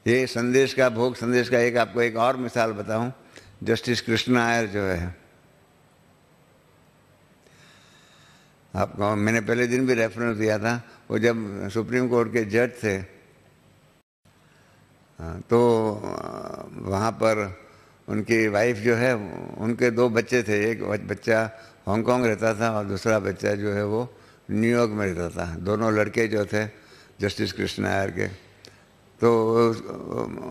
ये संदेश का, भोग संदेश का एक आपको एक और मिसाल बताऊं। जस्टिस कृष्णा आयर जो है, आपको मैंने पहले दिन भी रेफरेंस दिया था, वो जब सुप्रीम कोर्ट के जज थे तो वहाँ पर उनकी वाइफ जो है, उनके दो बच्चे थे। एक बच्चा हांगकांग रहता था और दूसरा बच्चा जो है वो न्यूयॉर्क में रहता था। दोनों लड़के जो थे जस्टिस कृष्णा आयर के, तो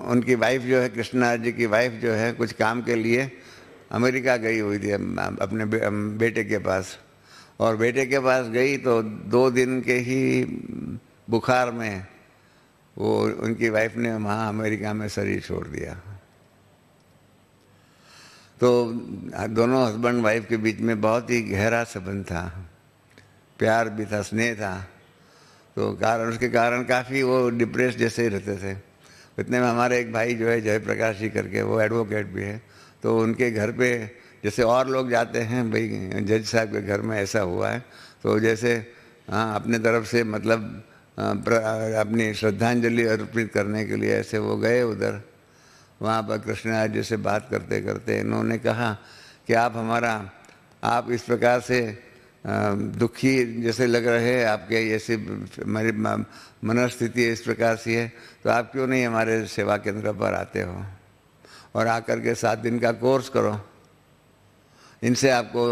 उनकी वाइफ जो है, कृष्णा आयर जी की वाइफ जो है, कुछ काम के लिए अमेरिका गई हुई थी अपने बेटे के पास। और बेटे के पास गई तो 2 दिन के ही बुखार में वो उनकी वाइफ ने वहाँ अमेरिका में शरीर छोड़ दिया। तो दोनों हस्बैंड वाइफ के बीच में बहुत ही गहरा संबंध था, प्यार भी था, स्नेह था। तो उसके कारण काफ़ी वो डिप्रेस जैसे ही रहते थे। इतने में हमारे एक भाई जो है जयप्रकाश जी करके, वो एडवोकेट भी है, तो उनके घर पे जैसे और लोग जाते हैं, भाई जज साहब के घर में ऐसा हुआ है, तो जैसे अपने तरफ से मतलब अपनी श्रद्धांजलि अर्पित करने के लिए ऐसे वो गए उधर। वहाँ पर कृष्णा जी से बात करते करते इन्होंने कहा कि आप इस प्रकार से दुखी जैसे लग रहे हैं, आपके जैसे मेरी मनस्थिति इस प्रकार से है, तो आप क्यों नहीं हमारे सेवा केंद्र पर आते हो और आकर के 7 दिन का कोर्स करो। इनसे आपको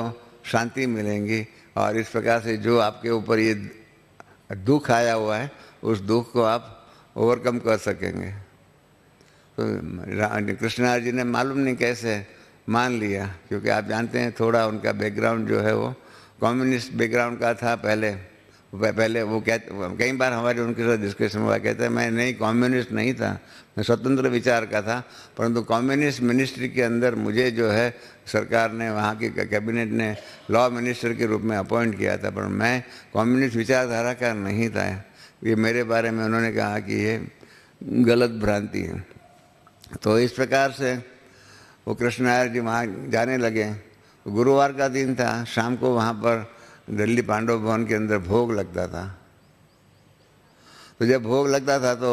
शांति मिलेंगी और इस प्रकार से जो आपके ऊपर ये दुख आया हुआ है, उस दुख को आप ओवरकम कर सकेंगे। तो कृष्णा जी ने मालूम नहीं कैसे मान लिया, क्योंकि आप जानते हैं थोड़ा उनका बैकग्राउंड जो है वो कम्युनिस्ट बैकग्राउंड का था। पहले वो कई बार हमारे उनके साथ डिस्कशन हुआ, कहते हैं मैं नहीं, कम्युनिस्ट नहीं था, मैं स्वतंत्र विचार का था, परंतु कम्युनिस्ट मिनिस्ट्री के अंदर मुझे जो है सरकार ने, वहाँ की कैबिनेट ने लॉ मिनिस्टर के रूप में अपॉइंट किया था, पर मैं कम्युनिस्ट विचारधारा का नहीं था। ये मेरे बारे में उन्होंने कहा कि ये गलत भ्रांति है। तो इस प्रकार से वो कृष्णा आयर जी वहाँ जाने लगे। गुरुवार का दिन था, शाम को वहाँ पर दिल्ली पांडव भवन के अंदर भोग लगता था। तो जब भोग लगता था तो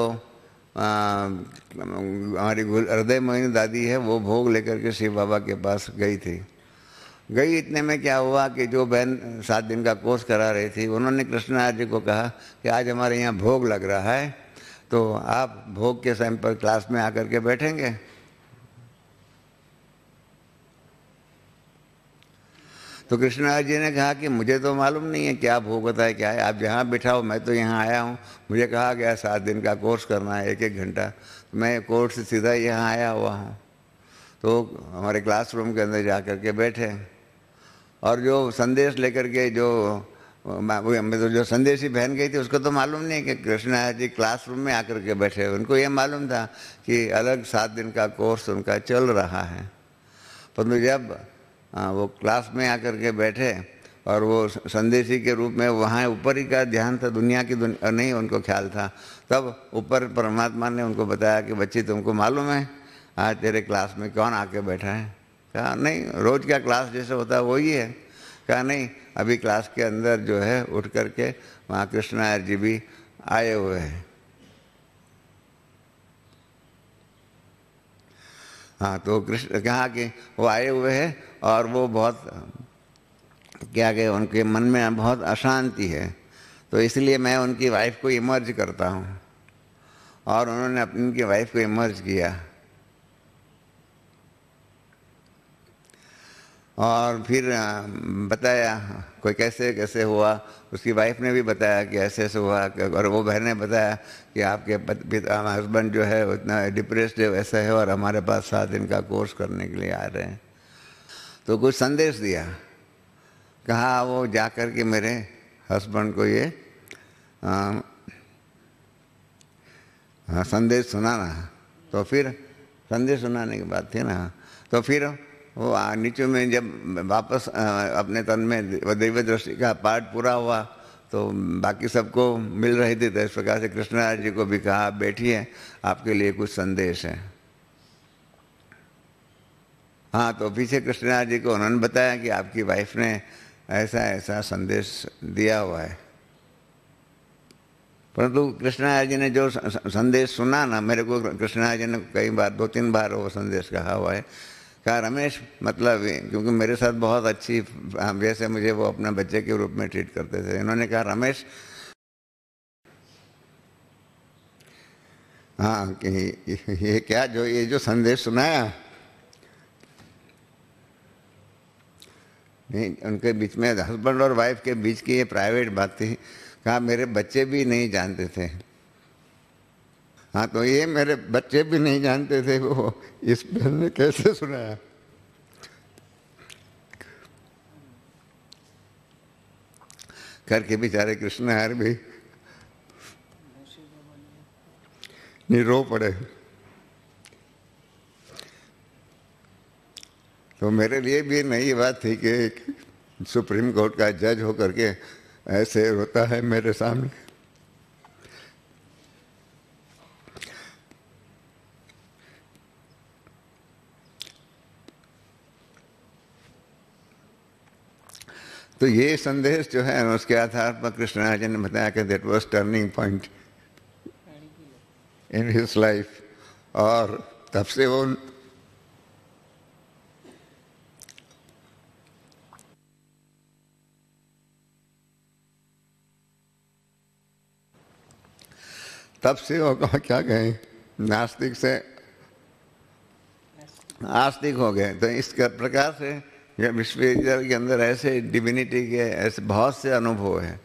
हमारी हृदय मोहिनी दादी है, वो भोग लेकर के शिव बाबा के पास गई थी। गई इतने में क्या हुआ कि जो बहन 7 दिन का कोर्स करा रही थी, उन्होंने कृष्णा आयर जी को कहा कि आज हमारे यहाँ भोग लग रहा है, तो आप भोग के समय पर क्लास में आकर के बैठेंगे। तो कृष्णा जी ने कहा कि मुझे तो मालूम नहीं है क्या भोग होता है, क्या है, आप जहाँ बिठाओ, मैं तो यहाँ आया हूँ, मुझे कहा गया 7 दिन का कोर्स करना है, 1-1 घंटा, मैं कोर्स से सीधा यहाँ आया हुआ हूँ। तो हमारे क्लासरूम के अंदर जा कर के बैठे और जो संदेश लेकर के जो संदेशी बहन गई थी, उसको तो मालूम नहीं कि कृष्णा जी क्लासरूम में आकर के बैठे। उनको ये मालूम था कि अलग 7 दिन का कोर्स उनका चल रहा है, परंतु जब वो क्लास में आकर के बैठे और वो संदेशी के रूप में, वहाँ ऊपर ही का ध्यान था, दुनिया की नहीं उनको ख्याल था। तब ऊपर परमात्मा ने उनको बताया कि बच्ची तुमको मालूम है आज तेरे क्लास में कौन आके बैठा है? कहा नहीं, रोज़ का क्लास जैसे होता है वही है। कहा नहीं, अभी क्लास के अंदर जो है उठ करके वहाँ कृष्णा आयर जी भी आए हुए हैं। हाँ, तो कृष्ण कहा कि वो आए हुए हैं और वो बहुत क्या कहे, उनके मन में बहुत अशांति है, तो इसलिए मैं उनकी वाइफ को इमर्ज करता हूँ। और उन्होंने उनकी वाइफ को इमर्ज किया और फिर बताया कोई कैसे कैसे हुआ। उसकी वाइफ ने भी बताया कि ऐसे ऐसे हुआ, और वो बहन ने बताया कि आपके हस्बैंड जो है उतना डिप्रेस्ड है, वैसा है, और हमारे पास 7 दिन का कोर्स करने के लिए आ रहे हैं। तो कुछ संदेश दिया, कहा वो जा कर के मेरे हस्बैंड को ये संदेश सुनाना। तो फिर संदेश सुनाने की बात थी ना, तो फिर वो नीचे में जब वापस अपने तन में दैव दृष्टि का पाठ पूरा हुआ तो बाकी सबको मिल रही थी। तो इस प्रकार से कृष्णा जी को भी कहा बैठिए, आपके लिए कुछ संदेश है। हाँ, तो पीछे कृष्णा जी को उन्होंने बताया कि आपकी वाइफ ने ऐसा ऐसा संदेश दिया हुआ है। परंतु कृष्णाचार्य जी ने जो संदेश सुना ना, मेरे को कृष्णाचार्य जी ने कई बार, 2-3 बार वो संदेश कहा हुआ है, कहा रमेश, मतलब क्योंकि मेरे साथ बहुत अच्छी, वैसे मुझे वो अपने बच्चे के रूप में ट्रीट करते थे, इन्होंने कहा रमेश, हाँ कि ये क्या, जो ये जो संदेश सुनाया, नहीं उनके बीच में, हस्बैंड और वाइफ के बीच की ये प्राइवेट बात थी, कहा मेरे बच्चे भी नहीं जानते थे। हाँ, तो ये मेरे बच्चे भी नहीं जानते थे, वो इस बहन ने कैसे सुनाया। करके बेचारे कृष्णहर भी रो पड़े। तो मेरे लिए भी नई बात थी कि सुप्रीम कोर्ट का जज होकर के ऐसे रोता है मेरे सामने। तो ये संदेश जो है उसके आधार पर कृष्णाचार्य ने बताया कि that was turning point in his life, और तब से वो क्या कहें, नास्तिक से आस्तिक हो गए। तो इस प्रकार से विश्वविद्यालय के अंदर ऐसे डिविनिटी के ऐसे बहुत से अनुभव हैं